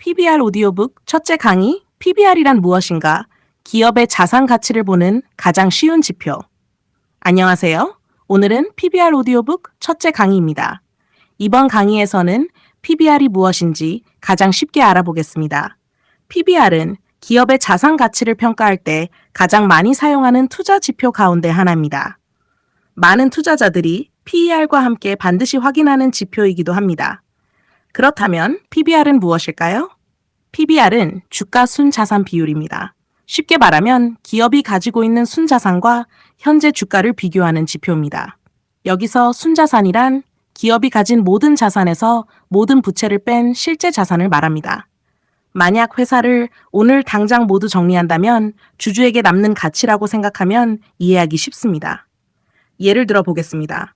PBR 오디오북 첫째 강의 PBR이란 무엇인가? 기업의 자산 가치를 보는 가장 쉬운 지표. 안녕하세요. 오늘은 PBR 오디오북 첫째 강의입니다. 이번 강의에서는 PBR이 무엇인지 가장 쉽게 알아보겠습니다. PBR은 기업의 자산 가치를 평가할 때 가장 많이 사용하는 투자 지표 가운데 하나입니다. 많은 투자자들이 PER과 함께 반드시 확인하는 지표이기도 합니다. 그렇다면 PBR은 무엇일까요? PBR은 주가 순자산 비율입니다. 쉽게 말하면 기업이 가지고 있는 순자산과 현재 주가를 비교하는 지표입니다. 여기서 순자산이란 기업이 가진 모든 자산에서 모든 부채를 뺀 실제 자산을 말합니다. 만약 회사를 오늘 당장 모두 정리한다면 주주에게 남는 가치라고 생각하면 이해하기 쉽습니다. 예를 들어 보겠습니다.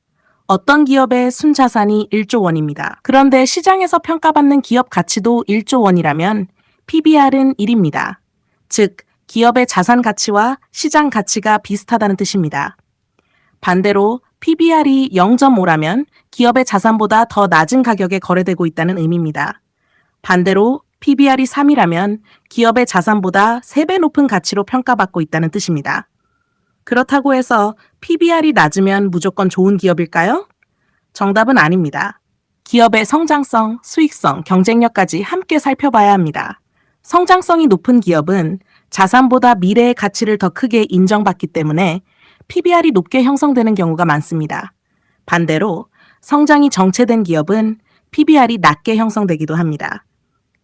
어떤 기업의 순자산이 1조 원입니다. 그런데 시장에서 평가받는 기업 가치도 1조 원이라면 PBR은 1입니다. 즉, 기업의 자산 가치와 시장 가치가 비슷하다는 뜻입니다. 반대로 PBR이 0.5라면 기업의 자산보다 더 낮은 가격에 거래되고 있다는 의미입니다. 반대로 PBR이 3이라면 기업의 자산보다 3배 높은 가치로 평가받고 있다는 뜻입니다. 그렇다고 해서 PBR이 낮으면 무조건 좋은 기업일까요? 정답은 아닙니다. 기업의 성장성, 수익성, 경쟁력까지 함께 살펴봐야 합니다. 성장성이 높은 기업은 자산보다 미래의 가치를 더 크게 인정받기 때문에 PBR이 높게 형성되는 경우가 많습니다. 반대로 성장이 정체된 기업은 PBR이 낮게 형성되기도 합니다.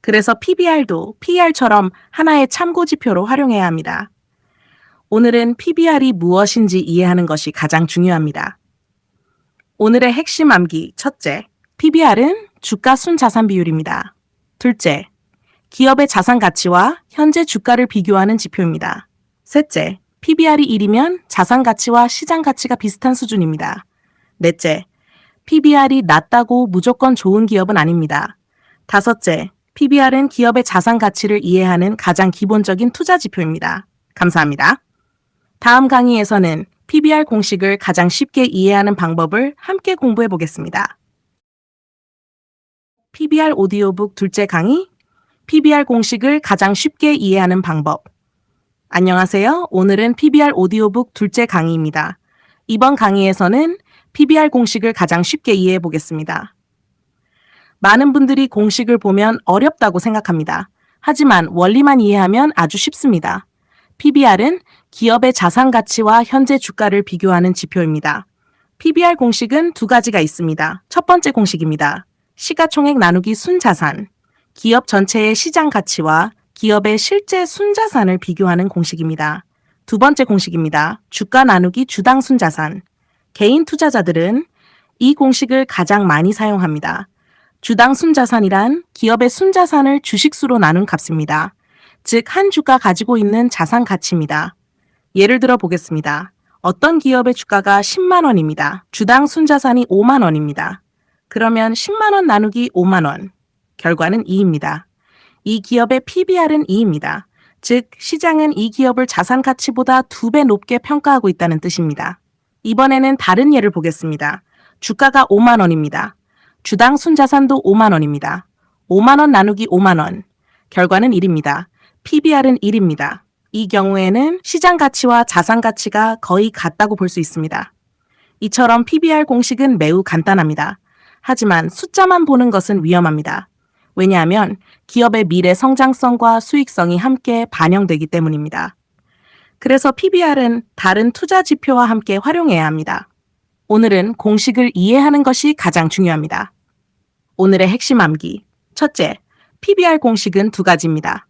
그래서 PBR도 PER처럼 하나의 참고 지표로 활용해야 합니다. 오늘은 PBR이 무엇인지 이해하는 것이 가장 중요합니다. 오늘의 핵심 암기 첫째, PBR은 주가 순자산 비율입니다. 둘째, 기업의 자산 가치와 현재 주가를 비교하는 지표입니다. 셋째, PBR이 1이면 자산 가치와 시장 가치가 비슷한 수준입니다. 넷째, PBR이 낮다고 무조건 좋은 기업은 아닙니다. 다섯째, PBR은 기업의 자산 가치를 이해하는 가장 기본적인 투자 지표입니다. 감사합니다. 다음 강의에서는 PBR 공식을 가장 쉽게 이해하는 방법을 함께 공부해 보겠습니다. PBR 오디오북 둘째 강의, PBR 공식을 가장 쉽게 이해하는 방법. 안녕하세요. 오늘은 PBR 오디오북 둘째 강의입니다. 이번 강의에서는 PBR 공식을 가장 쉽게 이해해 보겠습니다. 많은 분들이 공식을 보면 어렵다고 생각합니다. 하지만 원리만 이해하면 아주 쉽습니다. PBR은 기업의 자산 가치와 현재 주가를 비교하는 지표입니다. PBR 공식은 두 가지가 있습니다. 첫 번째 공식입니다. 시가총액 나누기 순자산. 기업 전체의 시장 가치와 기업의 실제 순자산을 비교하는 공식입니다. 두 번째 공식입니다. 주가 나누기 주당 순자산. 개인 투자자들은 이 공식을 가장 많이 사용합니다. 주당 순자산이란 기업의 순자산을 주식수로 나눈 값입니다. 즉, 한 주가 가지고 있는 자산 가치입니다. 예를 들어 보겠습니다. 어떤 기업의 주가가 10만 원입니다. 주당 순자산이 5만 원입니다. 그러면 10만 원 나누기 5만 원. 결과는 2입니다. 이 기업의 PBR은 2입니다. 즉, 시장은 이 기업을 자산 가치보다 2배 높게 평가하고 있다는 뜻입니다. 이번에는 다른 예를 보겠습니다. 주가가 5만 원입니다. 주당 순자산도 5만 원입니다. 5만 원 나누기 5만 원. 결과는 1입니다. PBR은 1입니다. 이 경우에는 시장 가치와 자산 가치가 거의 같다고 볼 수 있습니다. 이처럼 PBR 공식은 매우 간단합니다. 하지만 숫자만 보는 것은 위험합니다. 왜냐하면 기업의 미래 성장성과 수익성이 함께 반영되기 때문입니다. 그래서 PBR은 다른 투자 지표와 함께 활용해야 합니다. 오늘은 공식을 이해하는 것이 가장 중요합니다. 오늘의 핵심 암기. 첫째, PBR 공식은 두 가지입니다.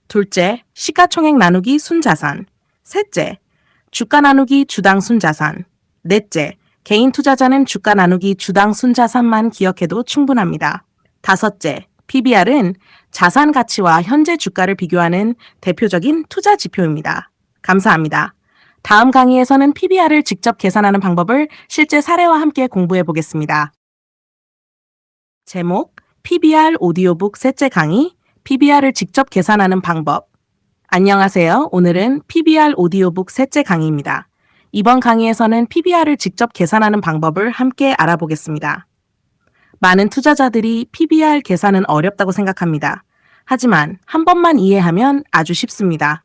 둘째, 시가총액 나누기 순자산. 셋째, 주가 나누기 주당 순자산. 넷째, 개인 투자자는 주가 나누기 주당 순자산만 기억해도 충분합니다. 다섯째, PBR은 자산 가치와 현재 주가를 비교하는 대표적인 투자 지표입니다. 감사합니다. 다음 강의에서는 PBR을 직접 계산하는 방법을 실제 사례와 함께 공부해 보겠습니다. 제목, PBR 오디오북 셋째 강의, PBR을 직접 계산하는 방법. 안녕하세요. 오늘은 PBR 오디오북 셋째 강의입니다. 이번 강의에서는 PBR을 직접 계산하는 방법을 함께 알아보겠습니다. 많은 투자자들이 PBR 계산은 어렵다고 생각합니다. 하지만 한 번만 이해하면 아주 쉽습니다.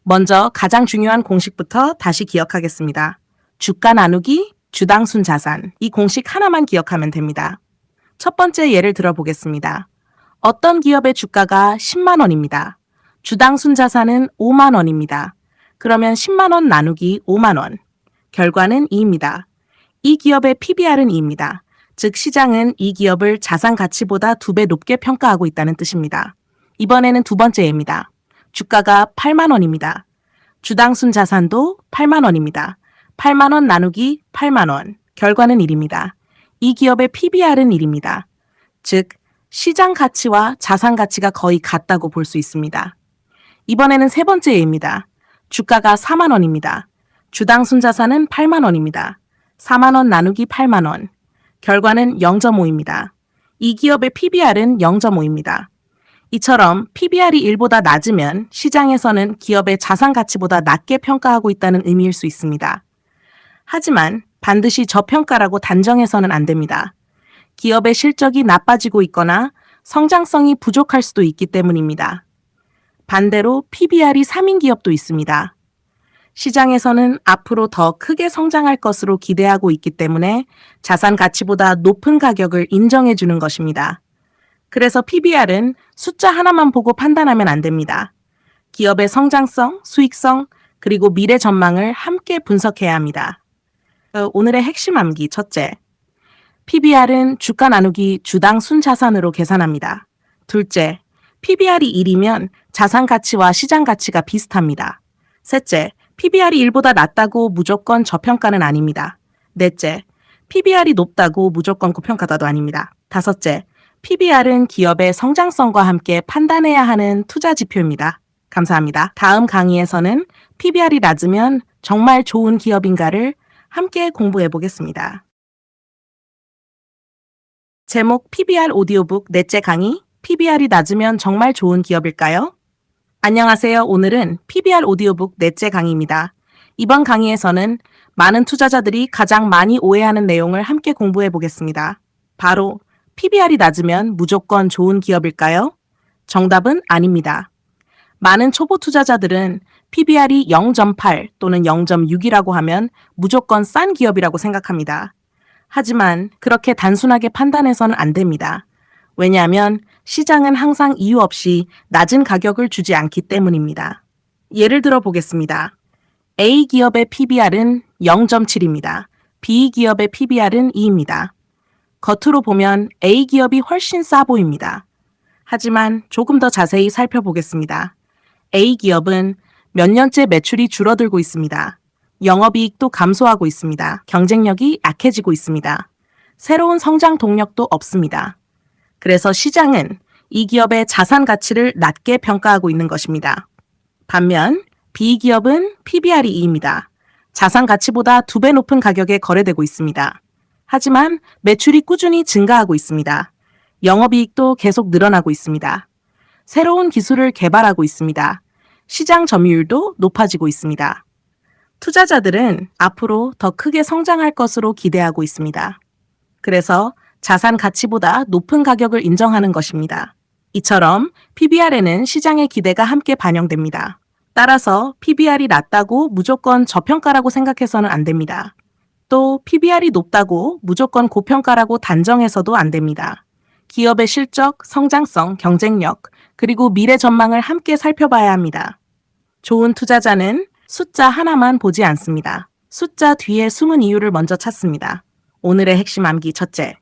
먼저 가장 중요한 공식부터 다시 기억하겠습니다. 주가 나누기 주당 순자산, 이 공식 하나만 기억하면 됩니다. 첫 번째 예를 들어보겠습니다. 어떤 기업의 주가가 10만 원입니다. 주당 순자산은 5만 원입니다. 그러면 10만 원 나누기 5만 원. 결과는 2입니다. 이 기업의 PBR은 2입니다. 즉 시장은 이 기업을 자산 가치보다 2배 높게 평가하고 있다는 뜻입니다. 이번에는 두 번째 예입니다. 주가가 8만 원입니다. 주당 순자산도 8만 원입니다. 8만 원 나누기 8만 원. 결과는 1입니다. 이 기업의 PBR은 1입니다. 즉 시장 가치와 자산 가치가 거의 같다고 볼 수 있습니다. 이번에는 세 번째 예입니다. 주가가 4만 원입니다. 주당 순자산은 8만 원입니다. 4만 원 나누기 8만 원. 결과는 0.5입니다. 이 기업의 PBR은 0.5입니다. 이처럼 PBR이 1보다 낮으면 시장에서는 기업의 자산 가치보다 낮게 평가하고 있다는 의미일 수 있습니다. 하지만 반드시 저평가라고 단정해서는 안 됩니다. 기업의 실적이 나빠지고 있거나 성장성이 부족할 수도 있기 때문입니다. 반대로 PBR이 3인 기업도 있습니다. 시장에서는 앞으로 더 크게 성장할 것으로 기대하고 있기 때문에 자산 가치보다 높은 가격을 인정해 주는 것입니다. 그래서 PBR은 숫자 하나만 보고 판단하면 안 됩니다. 기업의 성장성, 수익성, 그리고 미래 전망을 함께 분석해야 합니다. 오늘의 핵심 암기 첫째. PBR은 주가 나누기 주당 순자산으로 계산합니다. 둘째, PBR이 1이면 자산 가치와 시장 가치가 비슷합니다. 셋째, PBR이 1보다 낮다고 무조건 저평가는 아닙니다. 넷째, PBR이 높다고 무조건 고평가도 아닙니다. 다섯째, PBR은 기업의 성장성과 함께 판단해야 하는 투자 지표입니다. 감사합니다. 다음 강의에서는 PBR이 낮으면 정말 좋은 기업인가를 함께 공부해 보겠습니다. 제목 PBR 오디오북 넷째 강의, PBR이 낮으면 정말 좋은 기업일까요? 안녕하세요. 오늘은 PBR 오디오북 넷째 강의입니다. 이번 강의에서는 많은 투자자들이 가장 많이 오해하는 내용을 함께 공부해 보겠습니다. 바로 PBR이 낮으면 무조건 좋은 기업일까요? 정답은 아닙니다. 많은 초보 투자자들은 PBR이 0.8 또는 0.6이라고 하면 무조건 싼 기업이라고 생각합니다. 하지만 그렇게 단순하게 판단해서는 안 됩니다. 왜냐하면 시장은 항상 이유 없이 낮은 가격을 주지 않기 때문입니다. 예를 들어 보겠습니다. A 기업의 PBR은 0.7입니다. B 기업의 PBR은 2입니다. 겉으로 보면 A 기업이 훨씬 싸 보입니다. 하지만 조금 더 자세히 살펴보겠습니다. A 기업은 몇 년째 매출이 줄어들고 있습니다. 영업이익도 감소하고 있습니다. 경쟁력이 약해지고 있습니다. 새로운 성장 동력도 없습니다. 그래서 시장은 이 기업의 자산 가치를 낮게 평가하고 있는 것입니다. 반면 B 기업은 PBR이 2입니다. 자산 가치보다 2배 높은 가격에 거래되고 있습니다. 하지만 매출이 꾸준히 증가하고 있습니다. 영업이익도 계속 늘어나고 있습니다. 새로운 기술을 개발하고 있습니다. 시장 점유율도 높아지고 있습니다. 투자자들은 앞으로 더 크게 성장할 것으로 기대하고 있습니다. 그래서 자산 가치보다 높은 가격을 인정하는 것입니다. 이처럼 PBR에는 시장의 기대가 함께 반영됩니다. 따라서 PBR이 낮다고 무조건 저평가라고 생각해서는 안 됩니다. 또 PBR이 높다고 무조건 고평가라고 단정해서도 안 됩니다. 기업의 실적, 성장성, 경쟁력, 그리고 미래 전망을 함께 살펴봐야 합니다. 좋은 투자자는 숫자 하나만 보지 않습니다. 숫자 뒤에 숨은 이유를 먼저 찾습니다. 오늘의 핵심 암기 첫째,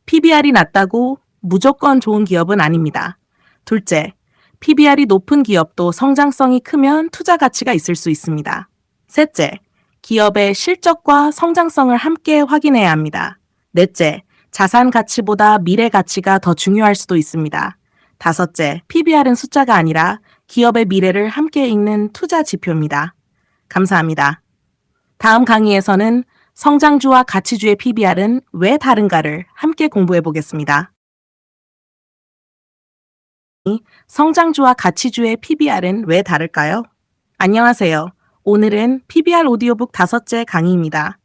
PBR이 낮다고 무조건 좋은 기업은 아닙니다. 둘째, PBR이 높은 기업도 성장성이 크면 투자 가치가 있을 수 있습니다. 셋째, 기업의 실적과 성장성을 함께 확인해야 합니다. 넷째, 자산 가치보다 미래 가치가 더 중요할 수도 있습니다. 다섯째, PBR은 숫자가 아니라 기업의 미래를 함께 읽는 투자 지표입니다. 감사합니다. 다음 강의에서는 성장주와 가치주의 PBR은 왜 다른가를 함께 공부해 보겠습니다. 성장주와 가치주의 PBR은 왜 다를까요? 안녕하세요. 오늘은 PBR 오디오북 5째 강의입니다.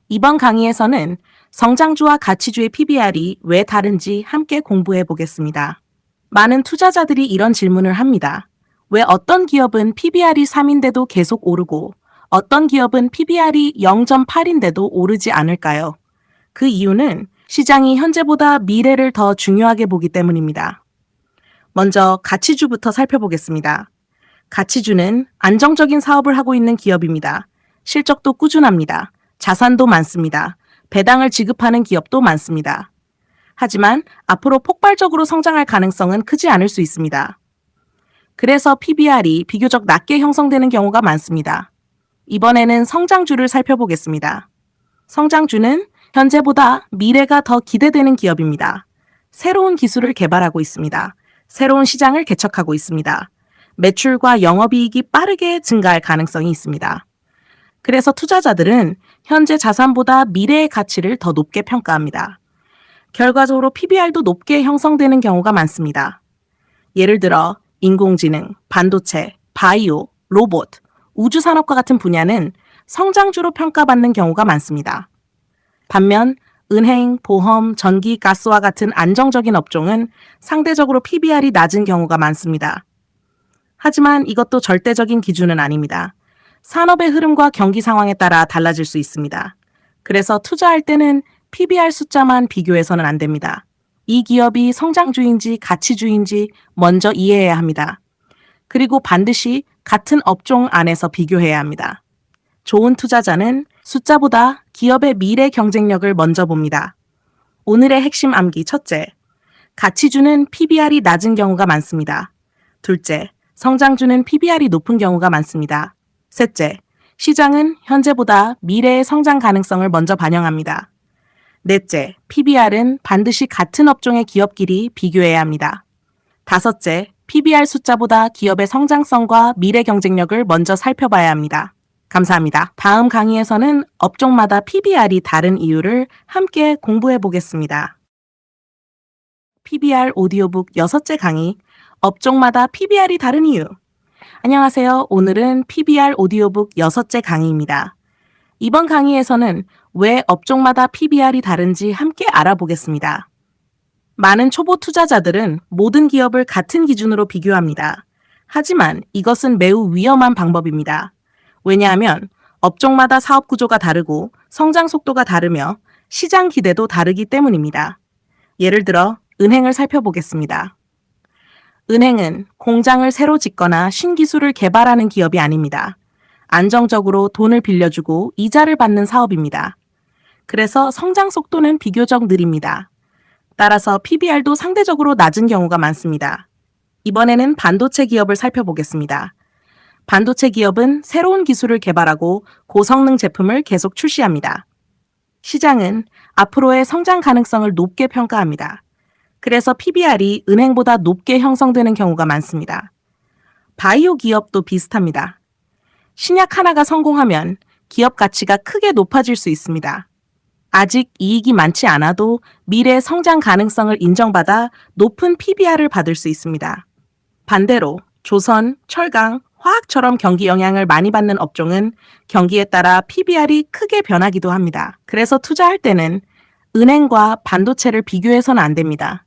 이번 강의에서는 성장주와 가치주의 PBR이 왜 다른지 함께 공부해 보겠습니다. 많은 투자자들이 이런 질문을 합니다. 왜 어떤 기업은 PBR이 3인데도 계속 오르고 어떤 기업은 PBR이 0.8인데도 오르지 않을까요? 그 이유는 시장이 현재보다 미래를 더 중요하게 보기 때문입니다. 먼저 가치주부터 살펴보겠습니다. 가치주는 안정적인 사업을 하고 있는 기업입니다. 실적도 꾸준합니다. 자산도 많습니다. 배당을 지급하는 기업도 많습니다. 하지만 앞으로 폭발적으로 성장할 가능성은 크지 않을 수 있습니다. 그래서 PBR이 비교적 낮게 형성되는 경우가 많습니다. 이번에는 성장주를 살펴보겠습니다. 성장주는 현재보다 미래가 더 기대되는 기업입니다. 새로운 기술을 개발하고 있습니다. 새로운 시장을 개척하고 있습니다. 매출과 영업이익이 빠르게 증가할 가능성이 있습니다. 그래서 투자자들은 현재 자산보다 미래의 가치를 더 높게 평가합니다. 결과적으로 PBR도 높게 형성되는 경우가 많습니다. 예를 들어 인공지능, 반도체, 바이오, 로봇, 우주산업과 같은 분야는 성장주로 평가받는 경우가 많습니다. 반면 은행, 보험, 전기, 가스와 같은 안정적인 업종은 상대적으로 PBR이 낮은 경우가 많습니다. 하지만 이것도 절대적인 기준은 아닙니다. 산업의 흐름과 경기 상황에 따라 달라질 수 있습니다. 그래서 투자할 때는 PBR 숫자만 비교해서는 안 됩니다. 이 기업이 성장주인지 가치주인지 먼저 이해해야 합니다. 그리고 반드시 같은 업종 안에서 비교해야 합니다. 좋은 투자자는 숫자보다 기업의 미래 경쟁력을 먼저 봅니다. 오늘의 핵심 암기 첫째, 가치주는 PBR이 낮은 경우가 많습니다. 둘째, 성장주는 PBR이 높은 경우가 많습니다. 셋째, 시장은 현재보다 미래의 성장 가능성을 먼저 반영합니다. 넷째, PBR은 반드시 같은 업종의 기업끼리 비교해야 합니다. 다섯째, PBR 숫자보다 기업의 성장성과 미래 경쟁력을 먼저 살펴봐야 합니다. 감사합니다. 다음 강의에서는 업종마다 PBR이 다른 이유를 함께 공부해 보겠습니다. PBR 오디오북 6째 강의, 업종마다 PBR이 다른 이유. 안녕하세요. 오늘은 PBR 오디오북 6째 강의입니다. 이번 강의에서는 왜 업종마다 PBR이 다른지 함께 알아보겠습니다. 많은 초보 투자자들은 모든 기업을 같은 기준으로 비교합니다. 하지만 이것은 매우 위험한 방법입니다. 왜냐하면 업종마다 사업 구조가 다르고 성장 속도가 다르며 시장 기대도 다르기 때문입니다. 예를 들어 은행을 살펴보겠습니다. 은행은 공장을 새로 짓거나 신기술을 개발하는 기업이 아닙니다. 안정적으로 돈을 빌려주고 이자를 받는 사업입니다. 그래서 성장 속도는 비교적 느립니다. 따라서 PBR도 상대적으로 낮은 경우가 많습니다. 이번에는 반도체 기업을 살펴보겠습니다. 반도체 기업은 새로운 기술을 개발하고 고성능 제품을 계속 출시합니다. 시장은 앞으로의 성장 가능성을 높게 평가합니다. 그래서 PBR이 은행보다 높게 형성되는 경우가 많습니다. 바이오 기업도 비슷합니다. 신약 하나가 성공하면 기업 가치가 크게 높아질 수 있습니다. 아직 이익이 많지 않아도 미래 성장 가능성을 인정받아 높은 PBR을 받을 수 있습니다. 반대로 조선, 철강, 화학처럼 경기 영향을 많이 받는 업종은 경기에 따라 PBR이 크게 변하기도 합니다. 그래서 투자할 때는 은행과 반도체를 비교해서는 안 됩니다.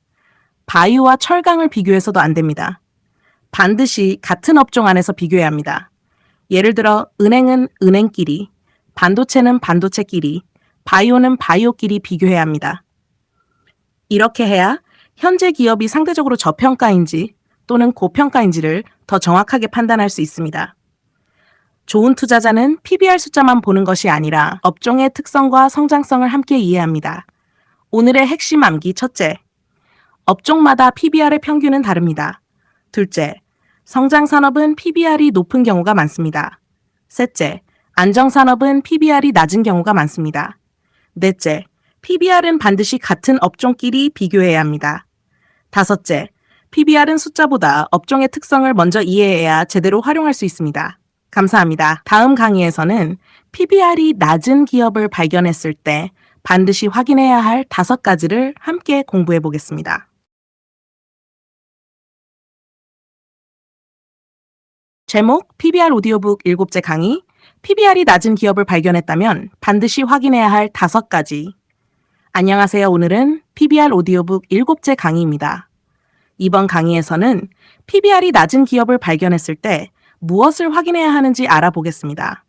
바이오와 철강을 비교해서도 안 됩니다. 반드시 같은 업종 안에서 비교해야 합니다. 예를 들어 은행은 은행끼리, 반도체는 반도체끼리, 바이오는 바이오끼리 비교해야 합니다. 이렇게 해야 현재 기업이 상대적으로 저평가인지 또는 고평가인지를 더 정확하게 판단할 수 있습니다. 좋은 투자자는 PBR 숫자만 보는 것이 아니라 업종의 특성과 성장성을 함께 이해합니다. 오늘의 핵심 암기 첫째, 업종마다 PBR의 평균은 다릅니다. 둘째, 성장 산업은 PBR이 높은 경우가 많습니다. 셋째, 안정 산업은 PBR이 낮은 경우가 많습니다. 넷째, PBR은 반드시 같은 업종끼리 비교해야 합니다. 다섯째, PBR은 숫자보다 업종의 특성을 먼저 이해해야 제대로 활용할 수 있습니다. 감사합니다. 다음 강의에서는 PBR이 낮은 기업을 발견했을 때 반드시 확인해야 할 5가지를 함께 공부해 보겠습니다. 제목 PBR 오디오북 7째 강의, PBR이 낮은 기업을 발견했다면 반드시 확인해야 할 5가지. 안녕하세요. 오늘은 PBR 오디오북 7째 강의입니다. 이번 강의에서는 PBR이 낮은 기업을 발견했을 때 무엇을 확인해야 하는지 알아보겠습니다.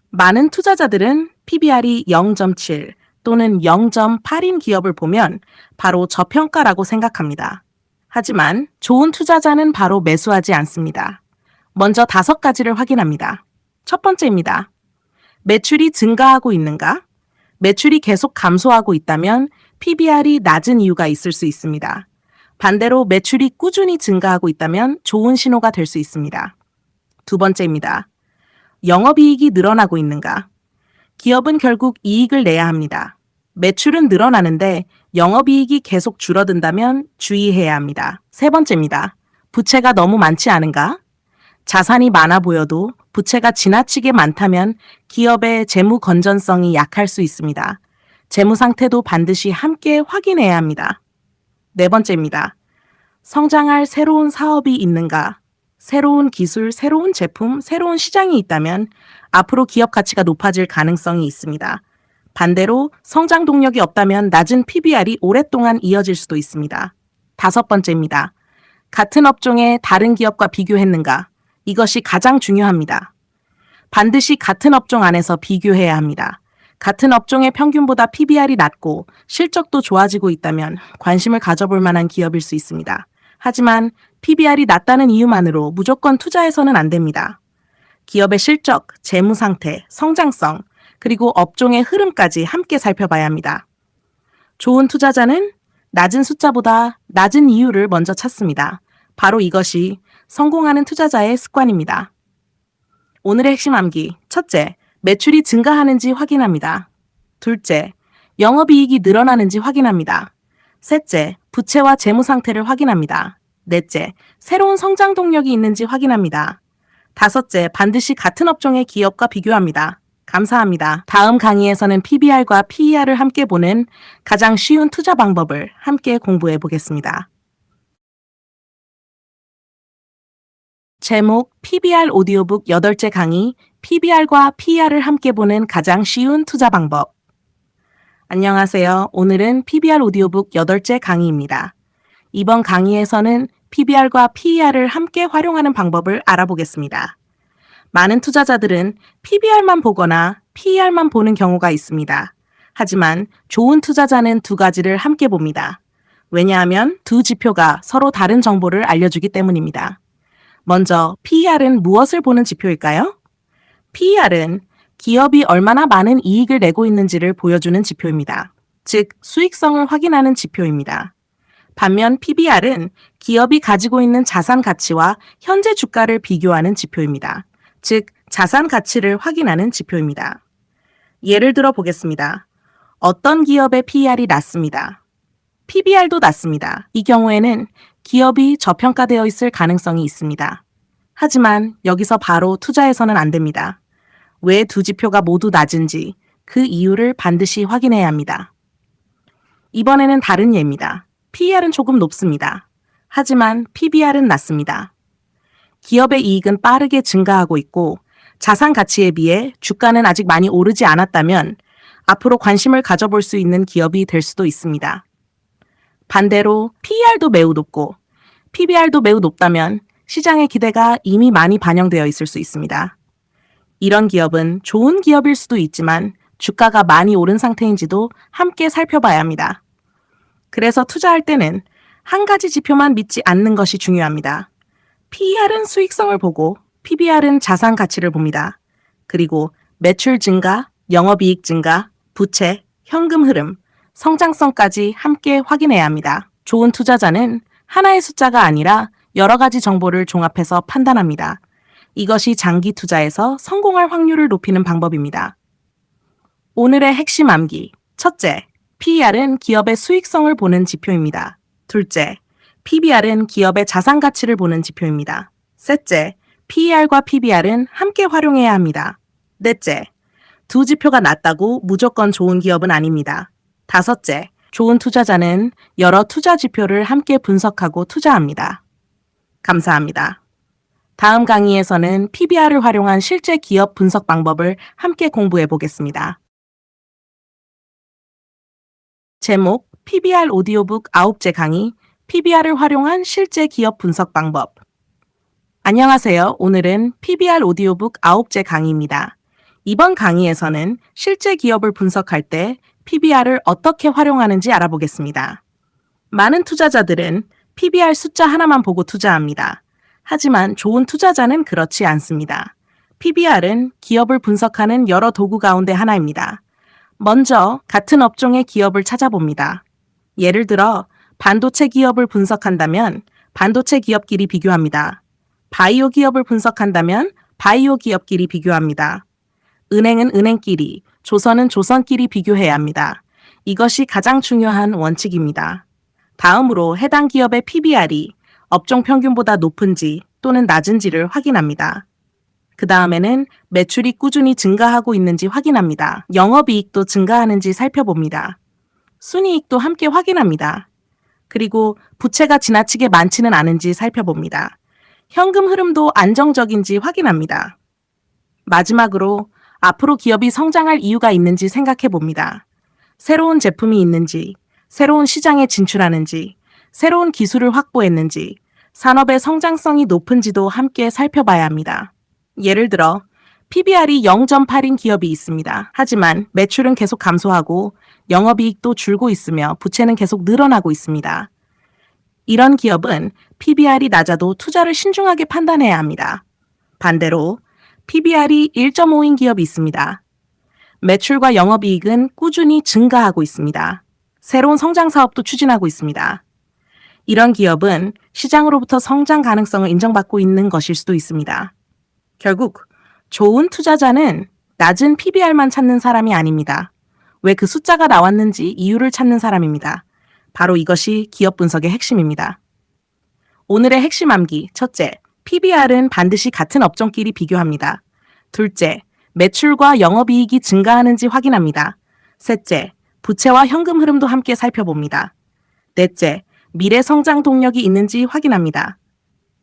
많은 투자자들은 PBR이 0.7 또는 0.8인 기업을 보면 바로 저평가라고 생각합니다. 하지만 좋은 투자자는 바로 매수하지 않습니다. 먼저 5가지를 확인합니다. 첫 번째입니다. 매출이 증가하고 있는가? 매출이 계속 감소하고 있다면 PBR이 낮은 이유가 있을 수 있습니다. 반대로 매출이 꾸준히 증가하고 있다면 좋은 신호가 될 수 있습니다. 두 번째입니다. 영업이익이 늘어나고 있는가? 기업은 결국 이익을 내야 합니다. 매출은 늘어나는데 영업이익이 계속 줄어든다면 주의해야 합니다. 세 번째입니다. 부채가 너무 많지 않은가? 자산이 많아 보여도 부채가 지나치게 많다면 기업의 재무 건전성이 약할 수 있습니다. 재무 상태도 반드시 함께 확인해야 합니다. 네 번째입니다. 성장할 새로운 사업이 있는가? 새로운 기술, 새로운 제품, 새로운 시장이 있다면 앞으로 기업 가치가 높아질 가능성이 있습니다. 반대로 성장 동력이 없다면 낮은 PBR이 오랫동안 이어질 수도 있습니다. 다섯 번째입니다. 같은 업종의 다른 기업과 비교했는가? 이것이 가장 중요합니다. 반드시 같은 업종 안에서 비교해야 합니다. 같은 업종의 평균보다 PBR이 낮고 실적도 좋아지고 있다면 관심을 가져볼 만한 기업일 수 있습니다. 하지만 PBR이 낮다는 이유만으로 무조건 투자해서는 안 됩니다. 기업의 실적, 재무 상태, 성장성, 그리고 업종의 흐름까지 함께 살펴봐야 합니다. 좋은 투자자는 낮은 숫자보다 낮은 이유를 먼저 찾습니다. 바로 이것이 성공하는 투자자의 습관입니다. 오늘의 핵심 암기. 첫째, 매출이 증가하는지 확인합니다. 둘째, 영업이익이 늘어나는지 확인합니다. 셋째, 부채와 재무 상태를 확인합니다. 넷째, 새로운 성장 동력이 있는지 확인합니다. 다섯째, 반드시 같은 업종의 기업과 비교합니다. 감사합니다. 다음 강의에서는 PBR과 PER을 함께 보는 가장 쉬운 투자 방법을 함께 공부해 보겠습니다. 제목 PBR 오디오북 8째 강의 PBR과 PER을 함께 보는 가장 쉬운 투자 방법. 안녕하세요. 오늘은 PBR 오디오북 8째 강의입니다. 이번 강의에서는 PBR과 PER을 함께 활용하는 방법을 알아보겠습니다. 많은 투자자들은 PBR만 보거나 PER만 보는 경우가 있습니다. 하지만 좋은 투자자는 두 가지를 함께 봅니다. 왜냐하면 두 지표가 서로 다른 정보를 알려주기 때문입니다. 먼저 PER은 무엇을 보는 지표일까요? PER은 기업이 얼마나 많은 이익을 내고 있는지를 보여주는 지표입니다. 즉, 수익성을 확인하는 지표입니다. 반면 PBR은 기업이 가지고 있는 자산 가치와 현재 주가를 비교하는 지표입니다. 즉, 자산 가치를 확인하는 지표입니다. 예를 들어 보겠습니다. 어떤 기업의 PER이 낮습니다. PBR도 낮습니다. 이 경우에는 기업이 저평가되어 있을 가능성이 있습니다. 하지만 여기서 바로 투자해서는 안 됩니다. 왜 두 지표가 모두 낮은지 그 이유를 반드시 확인해야 합니다. 이번에는 다른 예입니다. PER은 조금 높습니다. 하지만 PBR은 낮습니다. 기업의 이익은 빠르게 증가하고 있고 자산 가치에 비해 주가는 아직 많이 오르지 않았다면 앞으로 관심을 가져볼 수 있는 기업이 될 수도 있습니다. 반대로 PER도 매우 높고 PBR도 매우 높다면 시장의 기대가 이미 많이 반영되어 있을 수 있습니다. 이런 기업은 좋은 기업일 수도 있지만 주가가 많이 오른 상태인지도 함께 살펴봐야 합니다. 그래서 투자할 때는 한 가지 지표만 믿지 않는 것이 중요합니다. PER은 수익성을 보고 PBR은 자산 가치를 봅니다. 그리고 매출 증가, 영업이익 증가, 부채, 현금 흐름, 성장성까지 함께 확인해야 합니다. 좋은 투자자는 하나의 숫자가 아니라 여러 가지 정보를 종합해서 판단합니다. 이것이 장기 투자에서 성공할 확률을 높이는 방법입니다. 오늘의 핵심 암기. 첫째, PER은 기업의 수익성을 보는 지표입니다. 둘째, PBR은 기업의 자산 가치를 보는 지표입니다. 셋째, PER과 PBR은 함께 활용해야 합니다. 넷째, 두 지표가 낮다고 무조건 좋은 기업은 아닙니다. 다섯째, 좋은 투자자는 여러 투자 지표를 함께 분석하고 투자합니다. 감사합니다. 다음 강의에서는 PBR을 활용한 실제 기업 분석 방법을 함께 공부해 보겠습니다. 제목 PBR 오디오북 9째 강의 PBR을 활용한 실제 기업 분석 방법. 안녕하세요. 오늘은 PBR 오디오북 9째 강의입니다. 이번 강의에서는 실제 기업을 분석할 때 PBR을 어떻게 활용하는지 알아보겠습니다. 많은 투자자들은 PBR 숫자 하나만 보고 투자합니다. 하지만 좋은 투자자는 그렇지 않습니다. PBR은 기업을 분석하는 여러 도구 가운데 하나입니다. 먼저 같은 업종의 기업을 찾아봅니다. 예를 들어 반도체 기업을 분석한다면 반도체 기업끼리 비교합니다. 바이오 기업을 분석한다면 바이오 기업끼리 비교합니다. 은행은 은행끼리, 조선은 조선끼리 비교해야 합니다. 이것이 가장 중요한 원칙입니다. 다음으로 해당 기업의 PBR이 업종 평균보다 높은지 또는 낮은지를 확인합니다. 그 다음에는 매출이 꾸준히 증가하고 있는지 확인합니다. 영업이익도 증가하는지 살펴봅니다. 순이익도 함께 확인합니다. 그리고 부채가 지나치게 많지는 않은지 살펴봅니다. 현금 흐름도 안정적인지 확인합니다. 마지막으로 앞으로 기업이 성장할 이유가 있는지 생각해 봅니다. 새로운 제품이 있는지, 새로운 시장에 진출하는지, 새로운 기술을 확보했는지, 산업의 성장성이 높은지도 함께 살펴봐야 합니다. 예를 들어 PBR이 0.8인 기업이 있습니다. 하지만 매출은 계속 감소하고 영업이익도 줄고 있으며 부채는 계속 늘어나고 있습니다. 이런 기업은 PBR이 낮아도 투자를 신중하게 판단해야 합니다. 반대로 PBR이 1.5인 기업이 있습니다. 매출과 영업이익은 꾸준히 증가하고 있습니다. 새로운 성장 사업도 추진하고 있습니다. 이런 기업은 시장으로부터 성장 가능성을 인정받고 있는 것일 수도 있습니다. 결국 좋은 투자자는 낮은 PBR만 찾는 사람이 아닙니다. 왜 그 숫자가 나왔는지 이유를 찾는 사람입니다. 바로 이것이 기업 분석의 핵심입니다. 오늘의 핵심 암기. 첫째, PBR은 반드시 같은 업종끼리 비교합니다. 둘째, 매출과 영업이익이 증가하는지 확인합니다. 셋째, 부채와 현금 흐름도 함께 살펴봅니다. 넷째, 미래 성장 동력이 있는지 확인합니다.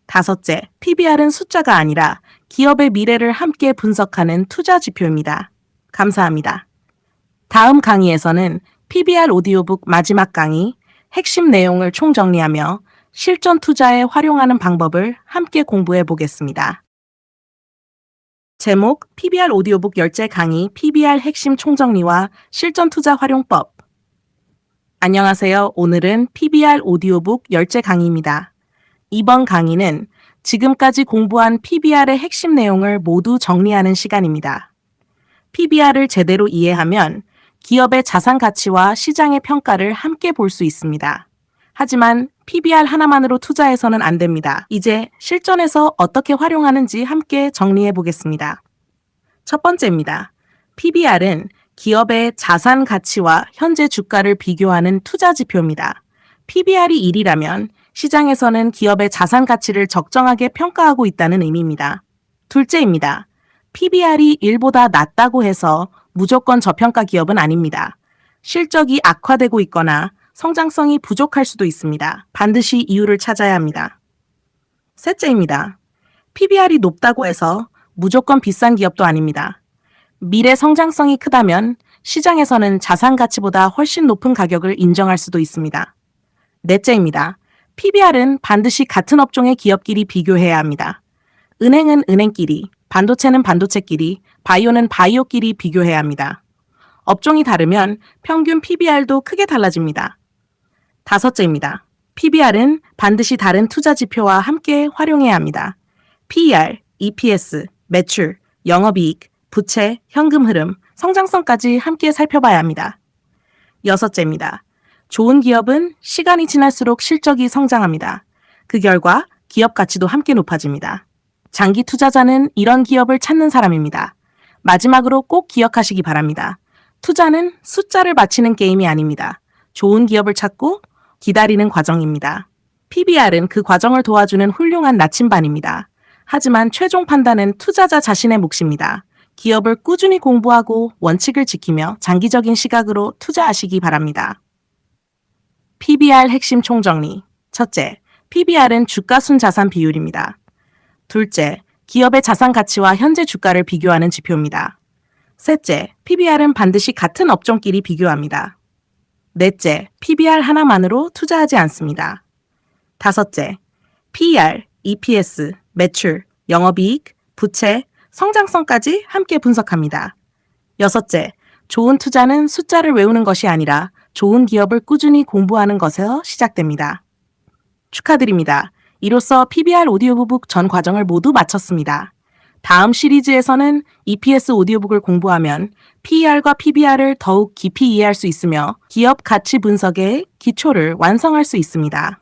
다섯째, PBR은 숫자가 아니라 기업의 미래를 함께 분석하는 투자 지표입니다. 감사합니다. 다음 강의에서는 PBR 오디오북 마지막 강의, 핵심 내용을 총정리하며 실전 투자에 활용하는 방법을 함께 공부해 보겠습니다. 제목, PBR 오디오북 10째 강의, PBR 핵심 총정리와 실전 투자 활용법. 안녕하세요. 오늘은 PBR 오디오북 10째 강의입니다. 이번 강의는 지금까지 공부한 PBR의 핵심 내용을 모두 정리하는 시간입니다. PBR을 제대로 이해하면 기업의 자산 가치와 시장의 평가를 함께 볼 수 있습니다. 하지만 PBR 하나만으로 투자해서는 안 됩니다. 이제 실전에서 어떻게 활용하는지 함께 정리해 보겠습니다. 첫 번째입니다. PBR은 기업의 자산 가치와 현재 주가를 비교하는 투자 지표입니다. PBR이 1이라면 시장에서는 기업의 자산 가치를 적정하게 평가하고 있다는 의미입니다. 둘째입니다. PBR이 1보다 낮다고 해서 무조건 저평가 기업은 아닙니다. 실적이 악화되고 있거나 성장성이 부족할 수도 있습니다. 반드시 이유를 찾아야 합니다. 셋째입니다. PBR이 높다고 해서 무조건 비싼 기업도 아닙니다. 미래 성장성이 크다면 시장에서는 자산 가치보다 훨씬 높은 가격을 인정할 수도 있습니다. 넷째입니다. PBR은 반드시 같은 업종의 기업끼리 비교해야 합니다. 은행은 은행끼리, 반도체는 반도체끼리, 바이오는 바이오끼리 비교해야 합니다. 업종이 다르면 평균 PBR도 크게 달라집니다. 다섯째입니다. PBR은 반드시 다른 투자 지표와 함께 활용해야 합니다. PER, EPS, 매출, 영업이익, 부채, 현금 흐름, 성장성까지 함께 살펴봐야 합니다. 여섯째입니다. 좋은 기업은 시간이 지날수록 실적이 성장합니다. 그 결과 기업 가치도 함께 높아집니다. 장기 투자자는 이런 기업을 찾는 사람입니다. 마지막으로 꼭 기억하시기 바랍니다. 투자는 숫자를 맞히는 게임이 아닙니다. 좋은 기업을 찾고 기다리는 과정입니다. PBR은 그 과정을 도와주는 훌륭한 나침반입니다. 하지만 최종 판단은 투자자 자신의 몫입니다. 기업을 꾸준히 공부하고 원칙을 지키며 장기적인 시각으로 투자하시기 바랍니다. PBR 핵심 총정리. 첫째, PBR은 주가 순자산 비율입니다. 둘째, 기업의 자산 가치와 현재 주가를 비교하는 지표입니다. 셋째, PBR은 반드시 같은 업종끼리 비교합니다. 넷째, PBR 하나만으로 투자하지 않습니다. 5째, PER, EPS, 매출, 영업이익, 부채, 성장성까지 함께 분석합니다. 6째, 좋은 투자는 숫자를 외우는 것이 아니라 좋은 기업을 꾸준히 공부하는 것에서 시작됩니다. 축하드립니다. 이로써 PBR 오디오북 전 과정을 모두 마쳤습니다. 다음 시리즈에서는 EPS 오디오북을 공부하면 PER과 PBR을 더욱 깊이 이해할 수 있으며 기업 가치 분석의 기초를 완성할 수 있습니다.